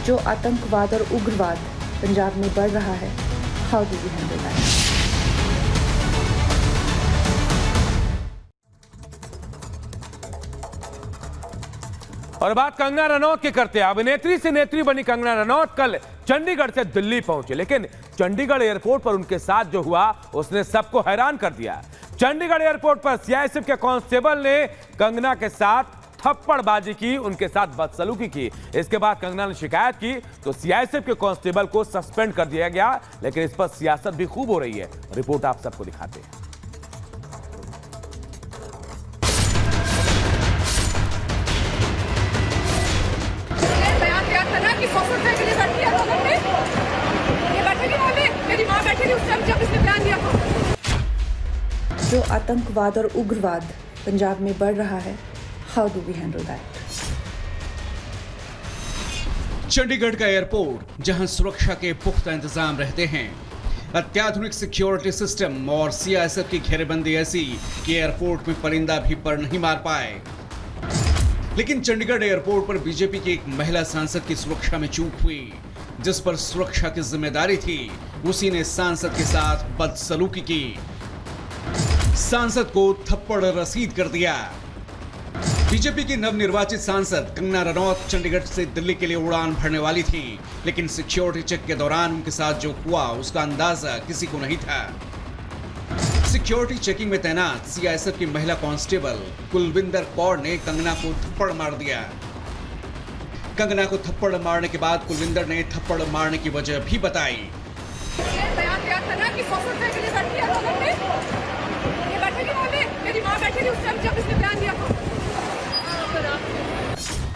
जो आतंकवाद और उग्रवाद पंजाब में बढ़ रहा है, how do we handle that? और बात कंगना रनौत की करते हैं। अभिनेत्री से नेत्री बनी कंगना रनौत कल चंडीगढ़ से दिल्ली पहुंचे, लेकिन चंडीगढ़ एयरपोर्ट पर उनके साथ जो हुआ उसने सबको हैरान कर दिया। चंडीगढ़ एयरपोर्ट पर सीआईएसएफ के कांस्टेबल ने कंगना के साथ थप्पड़बाजी की, उनके साथ बदसलूकी की। इसके बाद कंगना ने शिकायत की तो सीआईएसएफ के कांस्टेबल को सस्पेंड कर दिया गया, लेकिन इस पर सियासत भी खूब हो रही है। रिपोर्ट आप सबको दिखाते हैं। जो आतंकवाद और उग्रवाद पंजाब में बढ़ रहा है, how do we handle that? Chandigarh का एयरपोर्ट, जहां सुरक्षा के पुख्ता इंतजाम रहते हैं, अत्याधुनिक सिक्योरिटी सिस्टम और सीआईएसएफ की घेरेबंदी ऐसी कि एयरपोर्ट में परिंदा भी पर नहीं मार पाए। लेकिन चंडीगढ़ एयरपोर्ट पर बीजेपी की एक महिला सांसद की सुरक्षा में चूक हुई। जिस पर सुरक्षा की जिम्मेदारी थी, उसी ने सांसद के साथ बदसलूकी की, सांसद को थप्पड़ रसीद कर दिया। बीजेपी की नवनिर्वाचित सांसद कंगना रनौत चंडीगढ़ से दिल्ली के लिए उड़ान भरने वाली थी, लेकिन सिक्योरिटी चेक के दौरान उनके साथ जो हुआ उसका अंदाजा किसी को नहीं था। सिक्योरिटी चेकिंग में तैनात सीआईएसएफ की महिला कांस्टेबल कुलविंदर कौर ने कंगना को थप्पड़ मार दिया। कंगना को थप्पड़ मारने के बाद कुलविंदर ने थप्पड़ मारने की वजह भी बताई।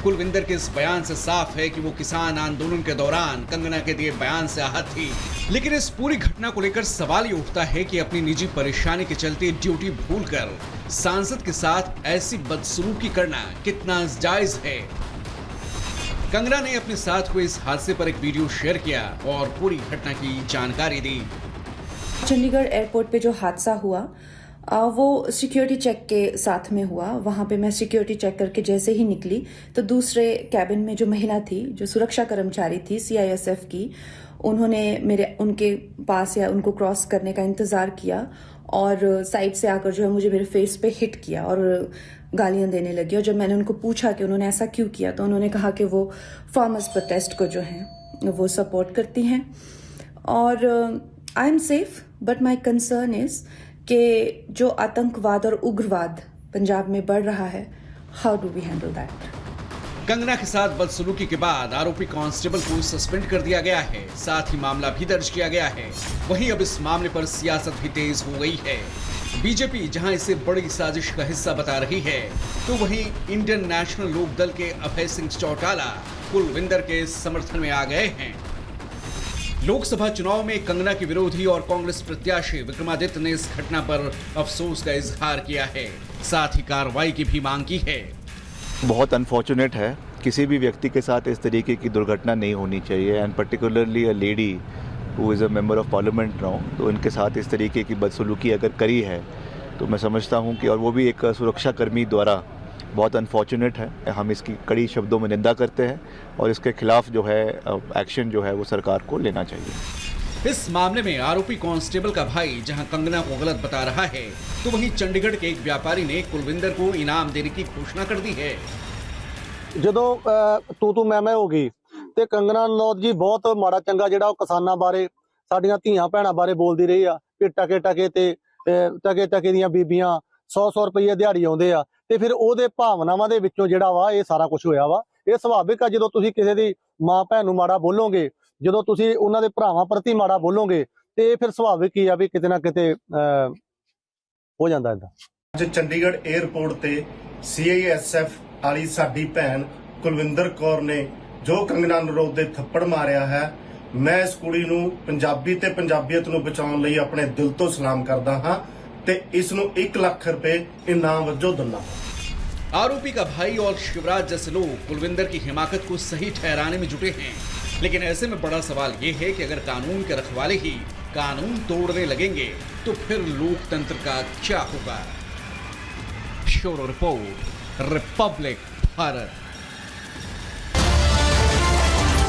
कुलविंदर के इस बयान से साफ है कि वो किसान आंदोलन के दौरान कंगना के दिए बयान से आहत थी। लेकिन इस पूरी घटना को लेकर सवाल ये उठता है कि अपनी निजी परेशानी के चलते ड्यूटी भूलकर सांसद के साथ ऐसी बदसलूकी करना कितना जायज है। कंगना ने अपने साथ हुए इस हादसे पर एक वीडियो शेयर किया और पूरी घटना की जानकारी दी। चंडीगढ़ एयरपोर्ट पे जो हादसा हुआ वो सिक्योरिटी चेक के साथ में हुआ। वहाँ पे मैं सिक्योरिटी चेक करके जैसे ही निकली तो दूसरे कैबिन में जो महिला थी, जो सुरक्षा कर्मचारी थी सीआईएसएफ की, उन्होंने उनके पास या उनको क्रॉस करने का इंतजार किया और साइड से आकर जो है मुझे मेरे फेस पे हिट किया और गालियां देने लगी। और जब मैंने उनको पूछा कि उन्होंने ऐसा क्यों किया, तो उन्होंने कहा कि वो फार्मर्स प्रोटेस्ट को जो है वो सपोर्ट करती हैं और I am safe, but my concern is कि जो आतंकवाद और उग्रवाद पंजाब में बढ़ रहा है, how do we handle that? Kangana के साथ बदसलूकी के बाद आरोपी कांस्टेबल को सस्पेंड कर दिया गया है, साथ ही मामला भी दर्ज किया गया है। वहीं अब इस मामले पर सियासत भी तेज हो गई है। बीजेपी जहां इसे बड़ी साजिश का हिस्सा बता रही है, तो वहीं इंडियन नेशनल लोक दल के अभय सिंह चौटाला कुलविंदर के समर्थन में आ गए हैं। लोकसभा चुनाव में कंगना के विरोधी और कांग्रेस प्रत्याशी विक्रमादित्य ने इस घटना पर अफसोस का इजहार किया है, साथ ही कार्रवाई की भी मांग की है। बहुत अनफॉर्चुनेट है, किसी भी व्यक्ति के साथ इस तरीके की दुर्घटना नहीं होनी चाहिए, and particularly a lady who is a member of parliament now. तो इनके साथ इस तरीके की बदसलूकी अगर करी है तो मैं समझता हूं कि, और वो भी एक सुरक्षा कर्मी द्वारा, बहुत अनफॉर्चुनेट है। हम इसकी कड़ी शब्दों में निंदा करते हैं और इसके खिलाफ जो है एक्शन जो है वो सरकार को लेना चाहिए। इस मामले में आरोपी कांस्टेबल का भाई जहां कंगना को गलत बता रहा है, तो वहीं चंडीगढ़ के एक व्यापारी ने कुलविंदर को इनाम देने की घोषणा कर दी है। ਜਦੋਂ ਤੂੰ ਮੈਂ ਹੋ ਗਈ ਤੇ ਕੰਗਨਾ ਰਣੌਤ ਜੀ ਬਹੁਤ ਮਾੜਾ ਚੰਗਾ ਜਿਹੜਾ ਉਹ ਕਿਸਾਨਾਂ ਬਾਰੇ, ਸਾਡੀਆਂ ਧੀਆਂ ਭੈਣਾਂ ਬਾਰੇ ਬੋਲਦੀ ਰਹੀ ਆ ਕਿ ਟਕੇ ਦੀਆਂ ਬੀਬੀਆਂ 100 ਰੁਪਏ ਦਿਹਾੜੀ ਆਉਂਦੇ ਆ, ਤੇ ਫਿਰ ਉਹਦੇ ਭਾਵਨਾਵਾਂ ਦੇ ਵਿੱਚੋਂ ਜਿਹੜਾ ਵਾ ਇਹ ਸਾਰਾ ਕੁਝ ਹੋਇਆ ਵਾ। ਇਹ ਸੁਭਾਵਿਕ ਆ, ਜਦੋਂ ਤੁਸੀਂ ਕਿਸੇ ਦੀ ਮਾਂ ਭੈਣ ਨੂੰ ਮਾੜਾ ਬੋਲੋਗੇ, ਜਦੋਂ ਤੁਸੀਂ ਉਹਨਾਂ ਦੇ ਭਰਾਵਾਂ ਪ੍ਰਤੀ ਮਾੜਾ ਬੋਲੋਗੇ, ਤੇ ਫਿਰ ਸੁਭਾਵਿਕ ਹੀ ਆ ਵੀ ਕਿਤੇ ਨਾ ਕਿਤੇ ਹੋ ਜਾਂਦਾ ਇਦਾਂ। ਅੱਜ ਚੰਡੀਗੜ੍ਹ 에ਅਰਪੋਰਟ ਤੇ ਸੀਆਈਐਸਐਫ ਵਾਲੀ ਸਾਡੀ ਭੈਣ ਕੁਲਵਿੰਦਰ ਕੌਰ ਨੇ ਜੋ ਕੰਗਨਾ ਰਣੌਤ ਦੇ ਥੱਪੜ ਮਾਰਿਆ ਹੈ, ਮੈਂ ਇਸ ਕੁੜੀ ਨੂੰ ਪੰਜਾਬੀ ਤੇ ਪੰਜਾਬੀਅਤ ਨੂੰ ਬਚਾਉਣ ਲਈ ਆਪਣੇ ਦਿਲ ਤੋਂ ਸਲਾਮ करदा हाँ ਤੇ ਇਸ ਨੂੰ 1 लाख रुपए इनाम वजों दिंदा। आरोपी का भाई और शिवराज जैसे लोग कुलविंदर की हिमाकत को सही ठहराने में जुटे हैं, लेकिन ऐसे में बड़ा सवाल ये है कि अगर कानून के रखवाले ही कानून तोड़ने लगेंगे तो फिर लोकतंत्र का क्या होगा। Bureau report, Republic Bharat.